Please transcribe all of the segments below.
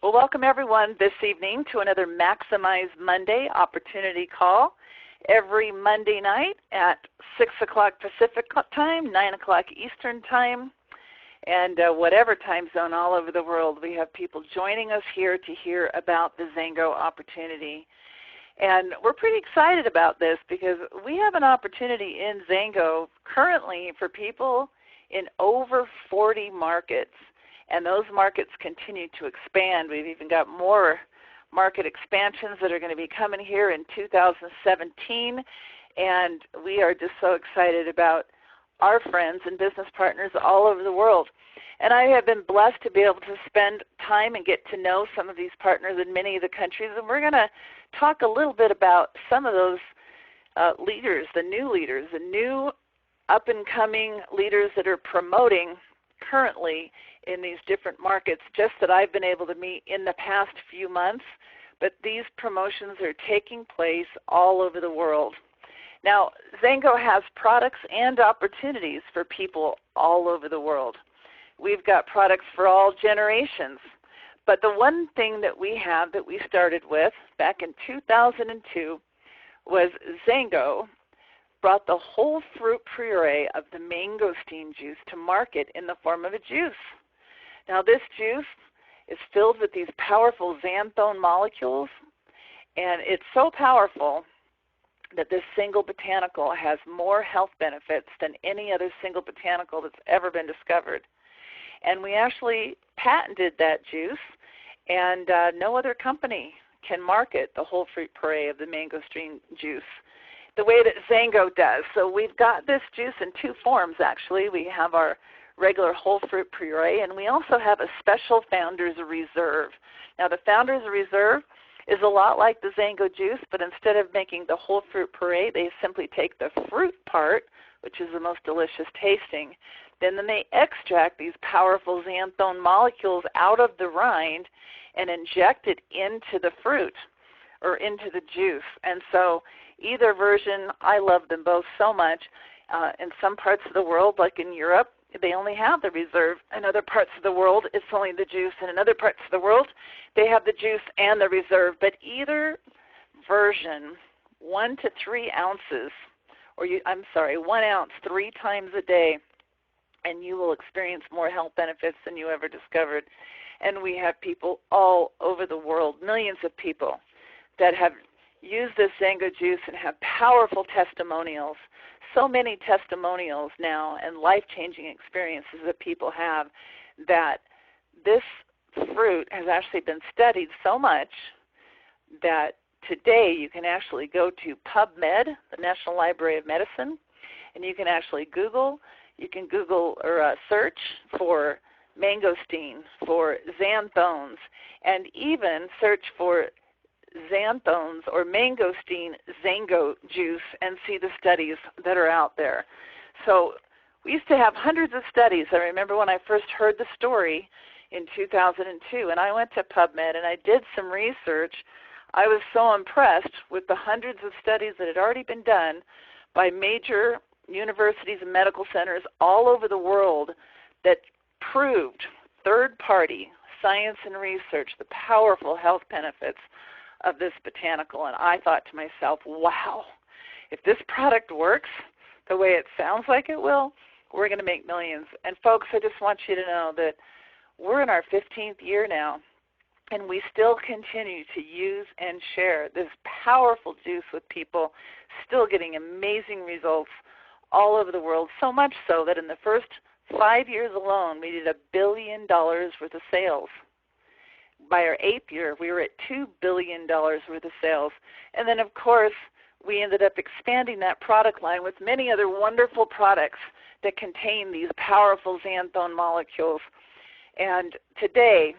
Well, welcome everyone this evening to another Maximize Monday opportunity call. Every Monday night at 6 o'clock Pacific time, 9 o'clock Eastern time, and whatever time zone all over the world, we have people joining us here to hear about the Zango opportunity. And we're pretty excited about this because we have an opportunity in Zango currently for people in over 40 markets. And those markets continue to expand. We've even got more market expansions that are going to be coming here in 2017. And we are just so excited about our friends and business partners all over the world. And I have been blessed to be able to spend time and get to know some of these partners in many of the countries. And we're going to talk a little bit about some of those leaders, the new up-and-coming leaders that are promoting currently in these different markets, just that I've been able to meet in the past few months, but these promotions are taking place all over the world. Now, Zango has products and opportunities for people all over the world. We've got products for all generations, but the one thing that we have that we started with back in 2002 was Zango brought the whole fruit puree of the mangosteen juice to market in the form of a juice. Now this juice is filled with these powerful xanthone molecules, and it's so powerful that this single botanical has more health benefits than any other single botanical that's ever been discovered. And we actually patented that juice, and no other company can market the whole fruit puree of the mangosteen juice the way that Zango does. So we've got this juice in two forms, actually. We have our regular whole fruit puree, and we also have a special Founder's Reserve. Now the Founder's Reserve is a lot like the Zango juice, but instead of making the whole fruit puree, they simply take the fruit part, which is the most delicious tasting, then they extract these powerful xanthone molecules out of the rind and inject it into the fruit or into the juice. And so either version, I love them both so much. In some parts of the world, like in Europe, they only have the reserve. In other parts of the world, it's only the juice. And in other parts of the world, they have the juice and the reserve. But either version, 1 to 3 ounces, 1 ounce 3 times a day, and you will experience more health benefits than you ever discovered. And we have people all over the world, millions of people, that have used this Zango juice and have powerful testimonials. So many testimonials now and life-changing experiences that people have that this fruit has actually been studied so much that today you can actually go to PubMed, the National Library of Medicine, and you can actually Google or search for mangosteen, for xanthones, and even search for xanthones or mangosteen Zango juice and see the studies that are out there. So we used to have hundreds of studies. I remember when I first heard the story in 2002, and I went to PubMed and I did some research. I was so impressed with the hundreds of studies that had already been done by major universities and medical centers all over the world that proved third-party science and research the powerful health benefits of this botanical. And I thought to myself, wow, if this product works the way it sounds like it will, we're going to make millions. And folks, I just want you to know that we're in our 15th year now, and we still continue to use and share this powerful juice with people, still getting amazing results all over the world, so much so that in the first 5 years alone, we did $1 billion worth of sales. By our 8th year, we were at $2 billion worth of sales. And then, of course, we ended up expanding that product line with many other wonderful products that contain these powerful xanthone molecules. And today,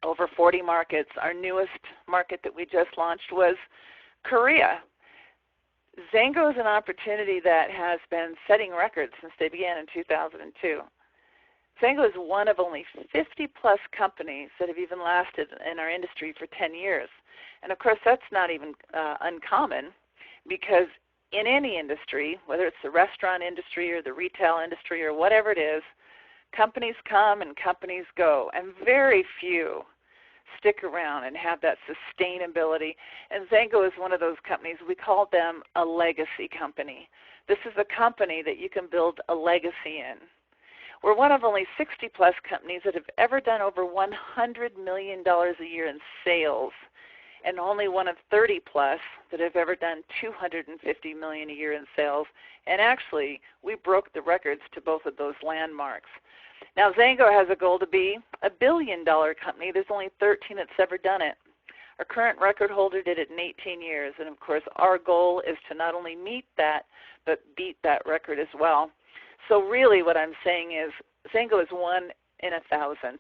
over 40 markets. Our newest market that we just launched was Korea. Zango is an opportunity that has been setting records since they began in 2002. Zango is one of only 50-plus companies that have even lasted in our industry for 10 years. And, of course, that's not even uncommon, because in any industry, whether it's the restaurant industry or the retail industry or whatever it is, companies come and companies go, and very few stick around and have that sustainability. And Zango is one of those companies. We call them a legacy company. This is a company that you can build a legacy in. We're one of only 60-plus companies that have ever done over $100 million a year in sales, and only one of 30-plus that have ever done $250 million a year in sales. And actually, we broke the records to both of those landmarks. Now, Zango has a goal to be a billion-dollar company. There's only 13 that's ever done it. Our current record holder did it in 18 years, and of course, our goal is to not only meet that, but beat that record as well. So really what I'm saying is Zango is 1 in 1,000.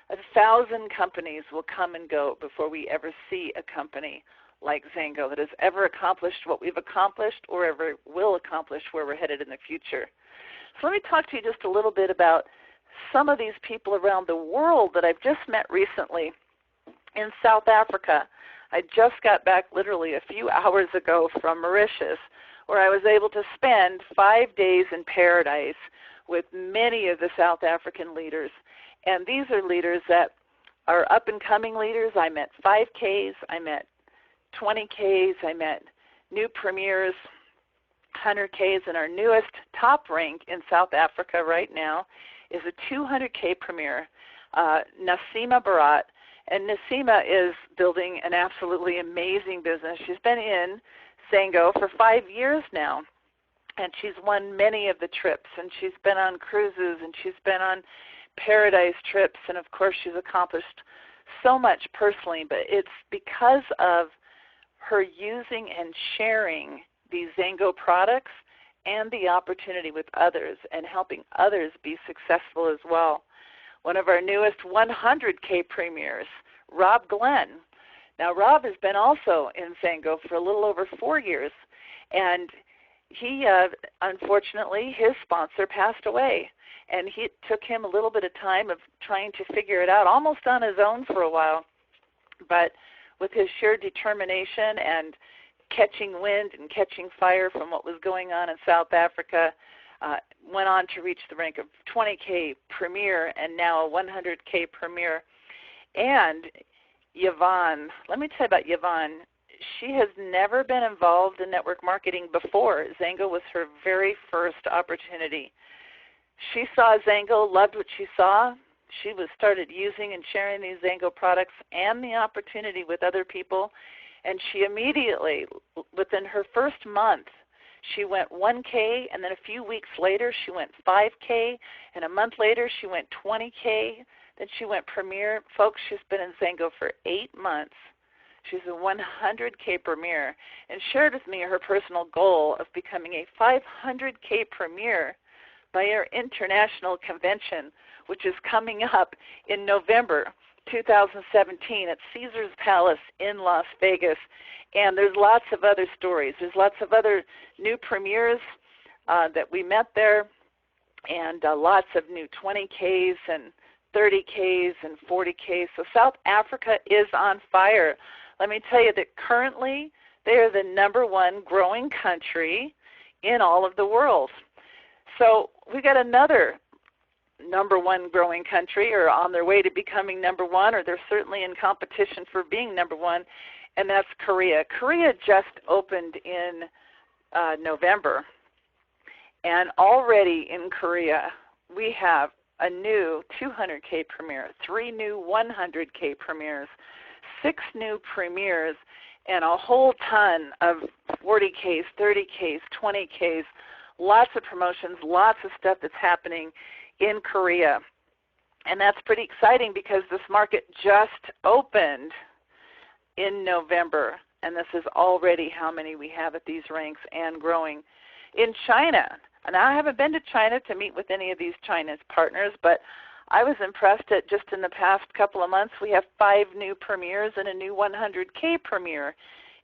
1,000 companies will come and go before we ever see a company like Zango that has ever accomplished what we've accomplished or ever will accomplish where we're headed in the future. So let me talk to you just a little bit about some of these people around the world that I've just met recently. In South Africa, I just got back literally a few hours ago from Mauritius, where I was able to spend 5 days in paradise with many of the South African leaders. And these are leaders that are up-and-coming leaders. I met 5Ks, I met 20Ks, I met new premiers, 100Ks, and our newest top rank in South Africa right now is a 200K premier, Nasima Barat. And Nasima is building an absolutely amazing business. She's been in Zango for 5 years now, and she's won many of the trips, and she's been on cruises, and she's been on paradise trips, and of course she's accomplished so much personally, but it's because of her using and sharing these Zango products and the opportunity with others and helping others be successful as well. One of our newest 100K premiers, Rob Glenn. Now, Rob has been also in Zango for a little over 4 years, and he, unfortunately, his sponsor passed away, and it took him a little bit of time of trying to figure it out, almost on his own for a while. But with his sheer determination and catching wind and catching fire from what was going on in South Africa, went on to reach the rank of 20K Premier and now a 100K Premier. And Yvonne, let me tell you about Yvonne. She has never been involved in network marketing before. Zango was her very first opportunity. She saw Zango, loved what she saw. She started using and sharing these Zango products and the opportunity with other people. And she immediately, within her first month, she went 1K, and then a few weeks later she went 5K, and a month later she went 20K, then she went Premier. Folks, she's been in Zango for 8 months. She's a 100K Premier, and shared with me her personal goal of becoming a 500K Premier by our international convention, which is coming up in November 2017 at Caesars Palace in Las Vegas. And there's lots of other stories. There's lots of other new premiers that we met there, and lots of new 20Ks and 30Ks and 40Ks. So South Africa is on fire. Let me tell you that currently they are the #1 growing country in all of the world. So we got another #1 growing country, or on their way to becoming #1, or they're certainly in competition for being #1, and that's Korea. Korea just opened in November, and already in Korea we have a new 200K Premier, 3 new 100K Premiers, 6 new Premiers, and a whole ton of 40Ks, 30Ks, 20Ks, lots of promotions, lots of stuff that's happening in Korea. And that's pretty exciting because this market just opened in November, and this is already how many we have at these ranks and growing. In China, and I haven't been to China to meet with any of these China's partners, but I was impressed that just in the past couple of months we have 5 new premiers and a new 100K Premier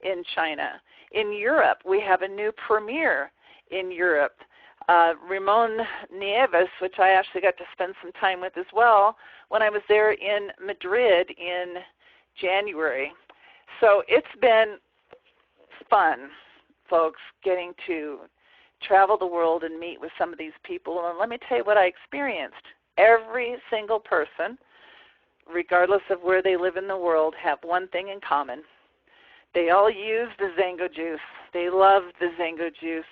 in China. In Europe, we have a new premier in Europe. Ramon Nieves, which I actually got to spend some time with as well when I was there in Madrid in January. So it's been fun, folks, getting to travel the world and meet with some of these people. And let me tell you what I experienced. Every single person regardless of where they live in the world, have one thing in common. They all use the Zango juice. They love the Zango juice.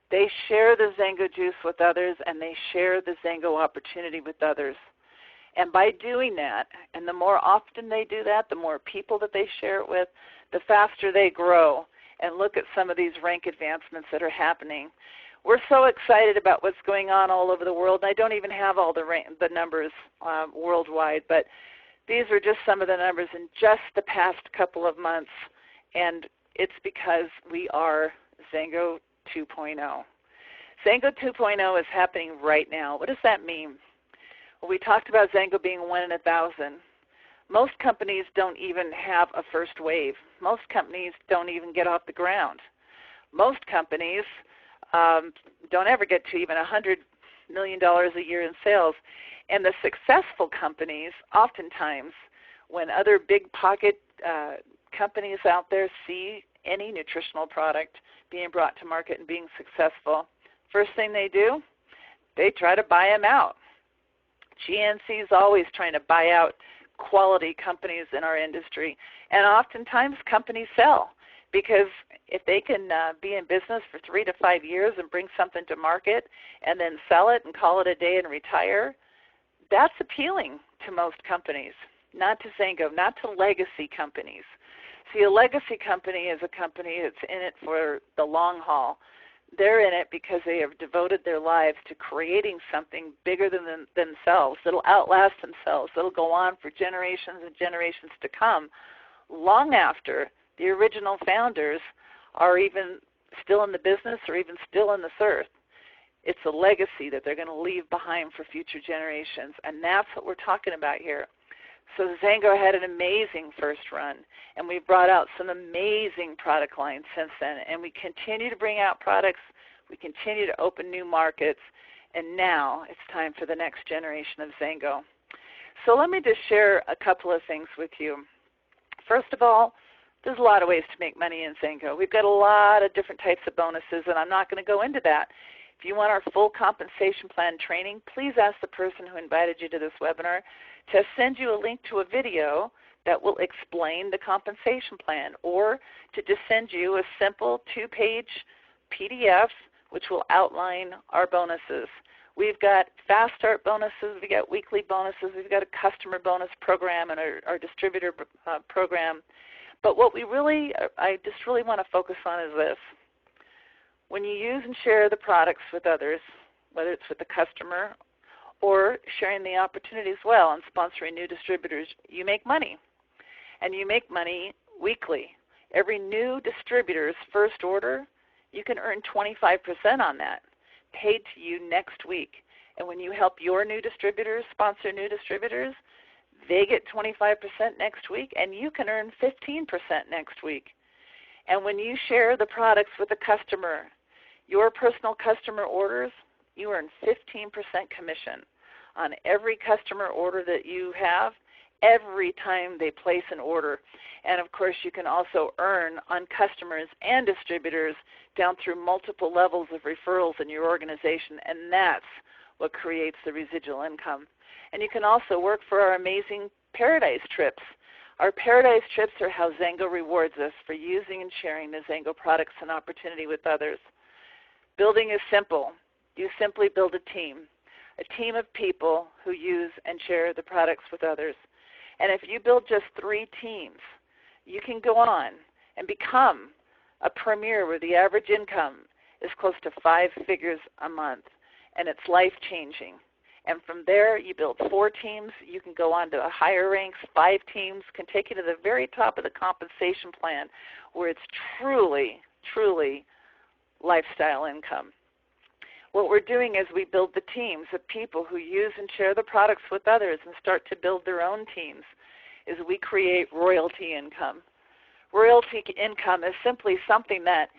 They share the Zango juice with others, and they share the Zango opportunity with others. And by doing that, and the more often they do that, the more people that they share it with, the faster they grow. And look at some of these rank advancements that are happening. We're so excited about what's going on all over the world. And I don't even have all the numbers worldwide, but these are just some of the numbers in just the past couple of months. And it's because we are Zango 2.0. Zango 2.0 is happening right now. What does that mean? Well, we talked about Zango being 1 in 1,000. Most companies don't even have a first wave. Most companies don't even get off the ground. Most companies don't ever get to even $100 million a year in sales. And the successful companies, oftentimes, when other big pocket companies out there see any nutritional product being brought to market and being successful, first thing they do, they try to buy them out. GNC is always trying to buy out quality companies in our industry, and oftentimes companies sell, because if they can be in business for 3 to 5 years and bring something to market and then sell it and call it a day and retire, that's appealing to most companies, not to Zango, not to legacy companies. See, a legacy company is a company that's in it for the long haul. They're in it because they have devoted their lives to creating something bigger than themselves, that'll outlast themselves, that'll go on for generations and generations to come, long after the original founders are even still in the business or even still in this earth. It's a legacy that they're going to leave behind for future generations, and that's what we're talking about here. So Zango had an amazing first run, and we've brought out some amazing product lines since then, and we continue to bring out products, we continue to open new markets, and now it's time for the next generation of Zango. So let me just share a couple of things with you. First of all, there's a lot of ways to make money in Zango. We've got a lot of different types of bonuses, and I'm not going to go into that. If you want our full compensation plan training, please ask the person who invited you to this webinar to send you a link to a video that will explain the compensation plan, or to just send you a simple 2-page PDF which will outline our bonuses. We've got fast start bonuses, we've got weekly bonuses, we've got a customer bonus program and our distributor program. But what I just really want to focus on is this. When you use and share the products with others, whether it's with the customer or sharing the opportunity as well and sponsoring new distributors, you make money. And you make money weekly. Every new distributor's first order, you can earn 25% on that, paid to you next week. And when you help your new distributors sponsor new distributors, they get 25% next week, and you can earn 15% next week. And when you share the products with a customer, your personal customer orders, you earn 15% commission on every customer order that you have, every time they place an order. And of course, you can also earn on customers and distributors down through multiple levels of referrals in your organization, and that's what creates the residual income. And you can also work for our amazing Paradise trips. Our Paradise trips are how Zango rewards us for using and sharing the Zango products and opportunity with others. Building is simple. You simply build a team of people who use and share the products with others. And if you build just 3 teams, you can go on and become a premier where the average income is close to 5 figures a month, and it's life-changing. And from there, you build 4 teams, you can go on to a higher ranks. 5 teams can take you to the very top of the compensation plan where it's truly, truly lifestyle income. What we're doing is we build the teams of people who use and share the products with others and start to build their own teams, is we create royalty income. Royalty income is simply something that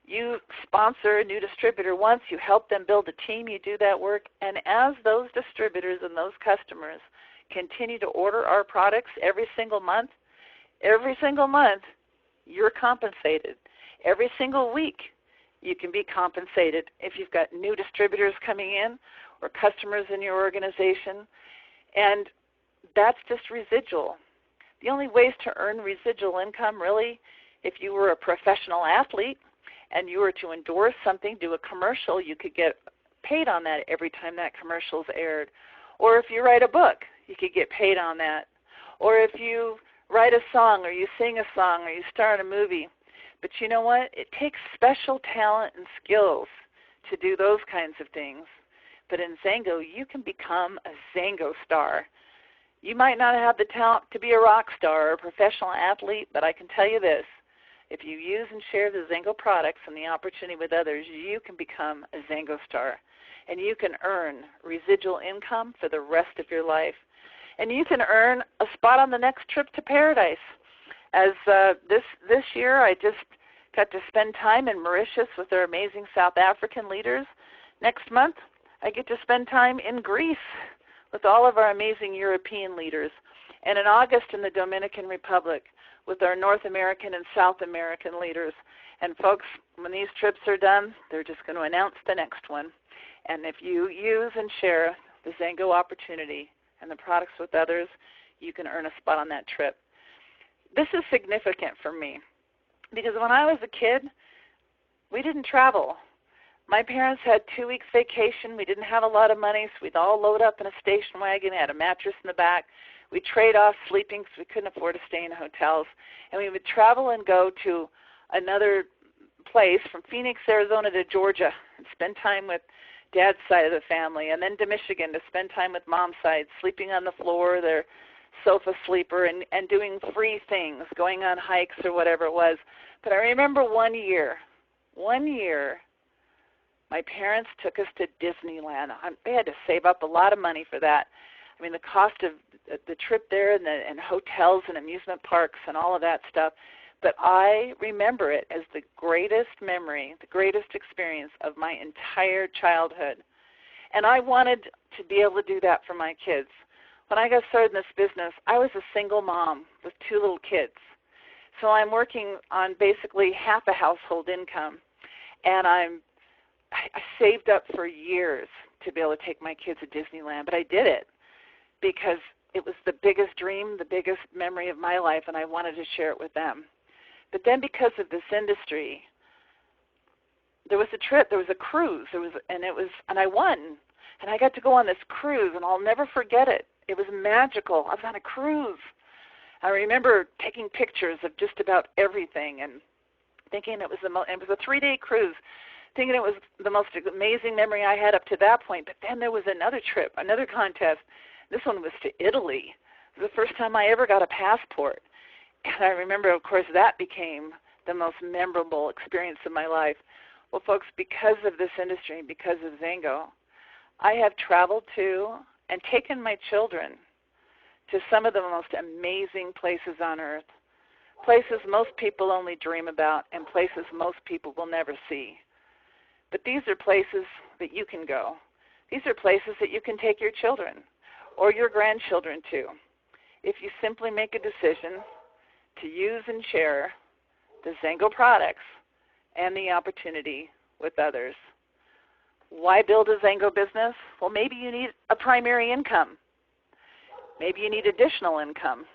you sponsor a new distributor once, you help them build a team, you do that work, and as those distributors and those customers continue to order our products every single month, you're compensated. Every single week, you can be compensated if you've got new distributors coming in or customers in your organization. And that's just residual. The only ways to earn residual income, really, if you were a professional athlete and you were to endorse something, do a commercial, you could get paid on that every time that commercial is aired. Or if you write a book, you could get paid on that. Or if you write a song or you sing a song or you star in a movie. But you know what? It takes special talent and skills to do those kinds of things. But in Zango, you can become a Zango star. You might not have the talent to be a rock star or a professional athlete, but I can tell you this. If you use and share the Zango products and the opportunity with others, you can become a Zango star. And you can earn residual income for the rest of your life. And you can earn a spot on the next trip to paradise. As this year, I just got to spend time in Mauritius with our amazing South African leaders. Next month, I get to spend time in Greece with all of our amazing European leaders. And in August in the Dominican Republic with our North American and South American leaders. And folks, when these trips are done, they're just going to announce the next one. And if you use and share the Zango opportunity and the products with others, you can earn a spot on that trip. This is significant for me because when I was a kid, we didn't travel. My parents had 2 weeks vacation. We didn't have a lot of money, so we'd all load up in a station wagon, had a mattress in the back. We'd trade off sleeping because we couldn't afford to stay in hotels. And we would travel and go to another place from Phoenix, Arizona to Georgia and spend time with Dad's side of the family, and then to Michigan to spend time with Mom's side, sleeping on the floor, their sofa sleeper, and doing free things, going on hikes or whatever it was. But I remember one year, my parents took us to Disneyland. They had to save up a lot of money for that. I mean, the cost of the trip there and hotels and amusement parks and all of that stuff. But I remember it as the greatest memory, the greatest experience of my entire childhood. And I wanted to be able to do that for my kids. When I got started in this business, I was a single mom with 2 little kids. So I'm working on basically half a household income. And I saved up for years to be able to take my kids to Disneyland. But I did it because it was the biggest dream, the biggest memory of my life, and I wanted to share it with them. But then because of this industry, there was a trip, there was a cruise, and I won. And I got to go on this cruise, and I'll never forget it. It was magical. I was on a cruise. I remember taking pictures of just about everything and thinking it was a 3-day cruise, thinking it was the most amazing memory I had up to that point. But then there was another trip, another contest. This one was to Italy. It was the first time I ever got a passport. And I remember, of course, that became the most memorable experience of my life. Well, folks, because of this industry, because of Zango, I have traveled to and taken my children to some of the most amazing places on earth, places most people only dream about and places most people will never see. But these are places that you can go. These are places that you can take your children or your grandchildren to if you simply make a decision to use and share the Zango products and the opportunity with others. Why build a Zango business? Well, maybe you need a primary income. Maybe you need additional income.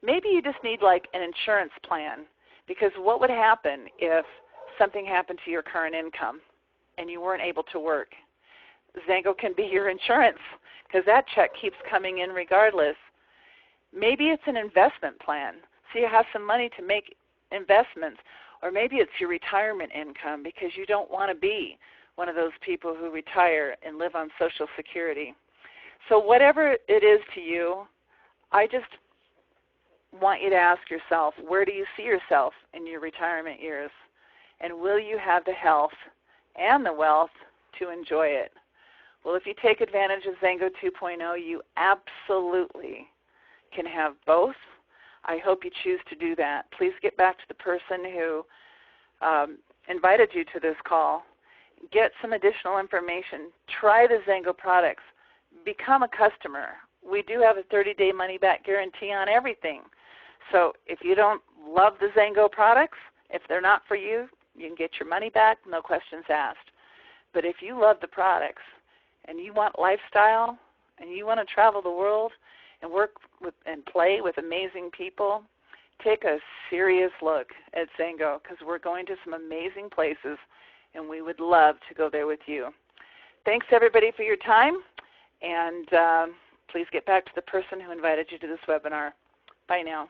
Maybe you just need like an insurance plan, because what would happen if something happened to your current income and you weren't able to work? Zango can be your insurance because that check keeps coming in regardless. Maybe it's an investment plan, so you have some money to make investments, or maybe it's your retirement income because you don't want to be one of those people who retire and live on Social Security. So whatever it is to you, I just want you to ask yourself, where do you see yourself in your retirement years? And will you have the health and the wealth to enjoy it? Well, if you take advantage of Zango 2.0, you absolutely can have both. I hope you choose to do that. Please get back to the person who invited you to this call. Get some additional information. Try the Zango products. Become a customer. We do have a 30-day money-back guarantee on everything. So if you don't love the Zango products, if they're not for you, you can get your money back, no questions asked. But if you love the products and you want lifestyle and you want to travel the world and work with and play with amazing people, take a serious look at Zango, because we're going to some amazing places, and we would love to go there with you. Thanks, everybody, for your time, and please get back to the person who invited you to this webinar. Bye now.